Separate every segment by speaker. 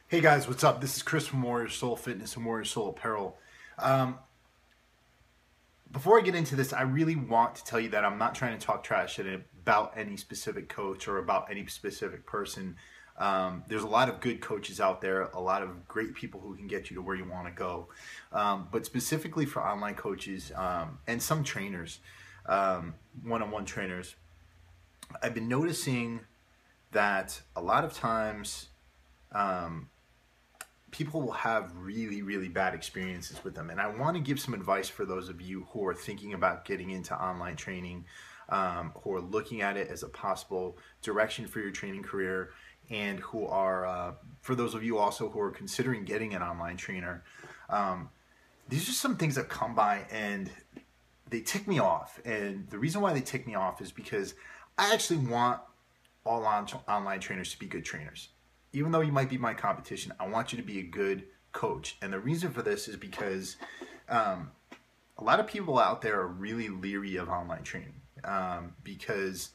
Speaker 1: Hey guys, what's up? This is Chris from Warrior Soul Fitness and Warrior Soul Apparel. Um, Before I get into this, I really want to tell you that I'm not trying to talk trash about any specific coach or about any specific person. There's a lot of good coaches out there, a lot of great people who can get you to where you want to go. But specifically for online coaches and some trainers, one-on-one trainers, I've been noticing that a lot of times people will have really, really bad experiences with them. And I want to give some advice for those of you who are thinking about getting into online training, who are looking at it as a possible direction for your training career, and who are, for those of you also who are considering getting an online trainer. These are some things that come by and they tick me off. And the reason why they tick me off is because I actually want all online trainers to be good trainers. Even though you might be my competition, I want you to be a good coach. And the reason for this is because a lot of people out there are really leery of online training because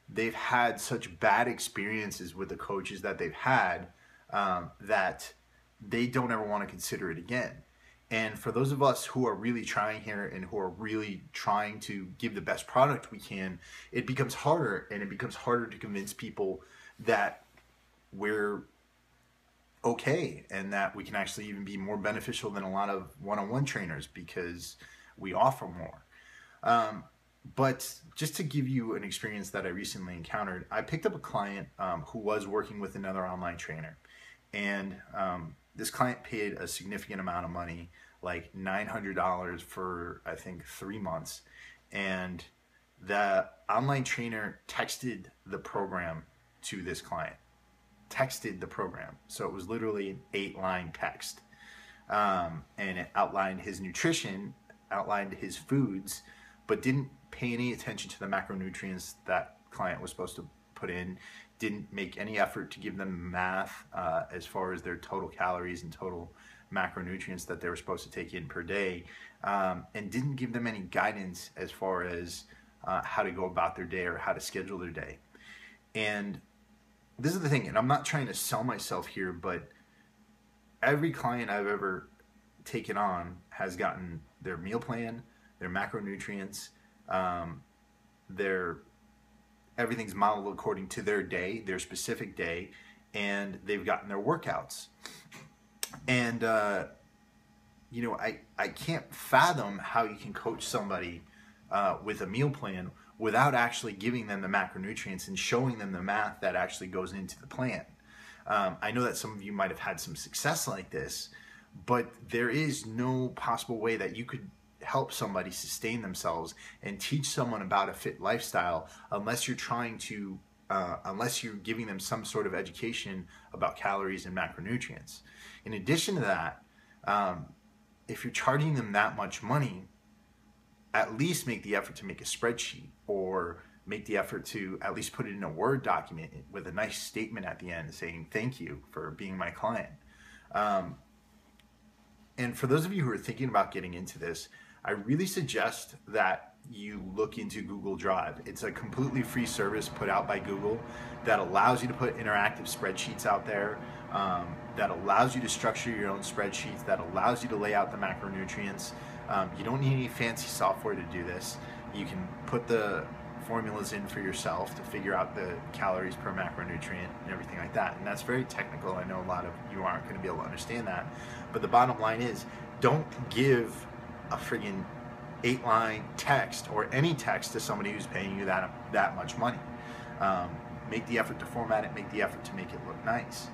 Speaker 1: they've had such bad experiences with the coaches that they've had that they don't ever want to consider it again. And for those of us who are really trying here and who are really trying to give the best product we can, it becomes harder, and it becomes harder to convince people that we're okay and that we can actually even be more beneficial than a lot of one-on-one trainers because we offer more. But just to give you an experience that I recently encountered, I picked up a client who was working with another online trainer, and this client paid a significant amount of money, like $900 for I think 3 months, and the online trainer texted the program to this client. Texted the program. So it was literally an 8-line text. And it outlined his nutrition, outlined his foods, but didn't pay any attention to the macronutrients that client was supposed to put in, didn't make any effort to give them math as far as their total calories and total macronutrients that they were supposed to take in per day, and didn't give them any guidance as far as how to go about their day or how to schedule their day. And this is the thing, and I'm not trying to sell myself here, but every client I've ever taken on has gotten their meal plan, their macronutrients, everything's modeled according to their day, their specific day, and they've gotten their workouts. And I can't fathom how you can coach somebody with a meal plan without actually giving them the macronutrients and showing them the math that actually goes into the plan. I know that some of you might have had some success like this, but there is no possible way that you could help somebody sustain themselves and teach someone about a fit lifestyle unless you're unless you're giving them some sort of education about calories and macronutrients. In addition to that, if you're charging them that much money, at least make the effort to make a spreadsheet, or make the effort to at least put it in a Word document with a nice statement at the end saying thank you for being my client. And for those of you who are thinking about getting into this, I really suggest that you look into Google Drive. It's a completely free service put out by Google that allows you to put interactive spreadsheets out there, that allows you to structure your own spreadsheets, that allows you to lay out the macronutrients. You don't need any fancy software to do this. You can put the formulas in for yourself to figure out the calories per macronutrient and everything like that. And that's very technical. I know a lot of you aren't going to be able to understand that. But the bottom line is, don't give a friggin' 8-line text or any text to somebody who's paying you that much money. Make the effort to format it, make the effort to make it look nice.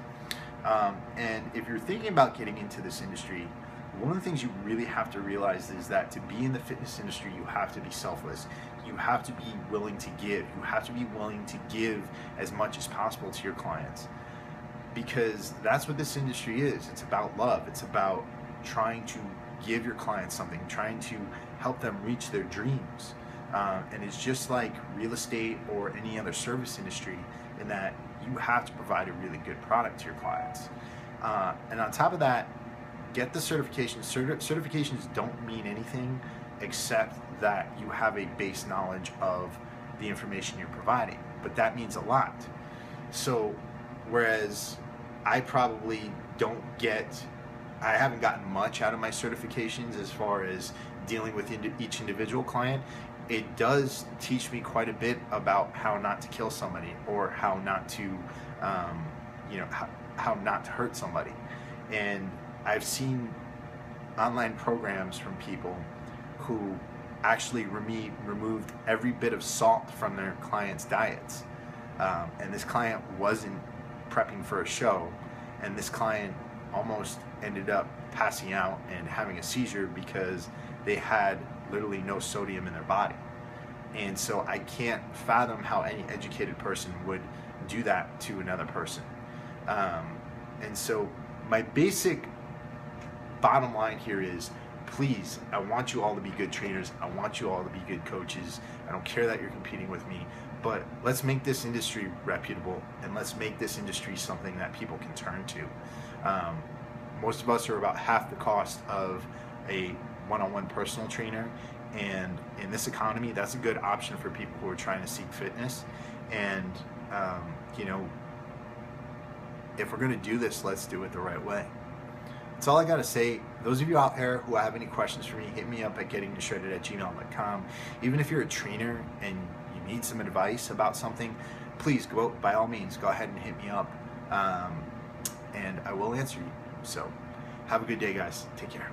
Speaker 1: And if you're thinking about getting into this industry, one of the things you really have to realize is that to be in the fitness industry, you have to be selfless. You have to be willing to give. You have to be willing to give as much as possible to your clients, because that's what this industry is. It's about love. It's about trying to give your clients something, trying to help them reach their dreams. And it's just like real estate or any other service industry in that you have to provide a really good product to your clients. And on top of that, get the certification. Certifications don't mean anything except that you have a base knowledge of the information you're providing, but that means a lot. So whereas I probably I haven't gotten much out of my certifications as far as dealing with each individual client. It does teach me quite a bit about how not to kill somebody, or how not to, how not to hurt somebody. And I've seen online programs from people who actually removed every bit of salt from their clients' diets. And this client wasn't prepping for a show, and this client almost ended up passing out and having a seizure because they had literally no sodium in their body. And so I can't fathom how any educated person would do that to another person. And so my basic bottom line here is, please, I want you all to be good trainers. I want you all to be good coaches. I don't care that you're competing with me, but let's make this industry reputable, and let's make this industry something that people can turn to. Most of us are about half the cost of a one-on-one personal trainer, and in this economy, that's a good option for people who are trying to seek fitness. And if we're going to do this, let's do it the right way. That's all I got to say. Those of you out there who have any questions for me, hit me up at gettingtoshredded@gmail.com. Even if you're a trainer and you need some advice about something, please by all means, go ahead and hit me up, and I will answer you. So have a good day, guys. Take care.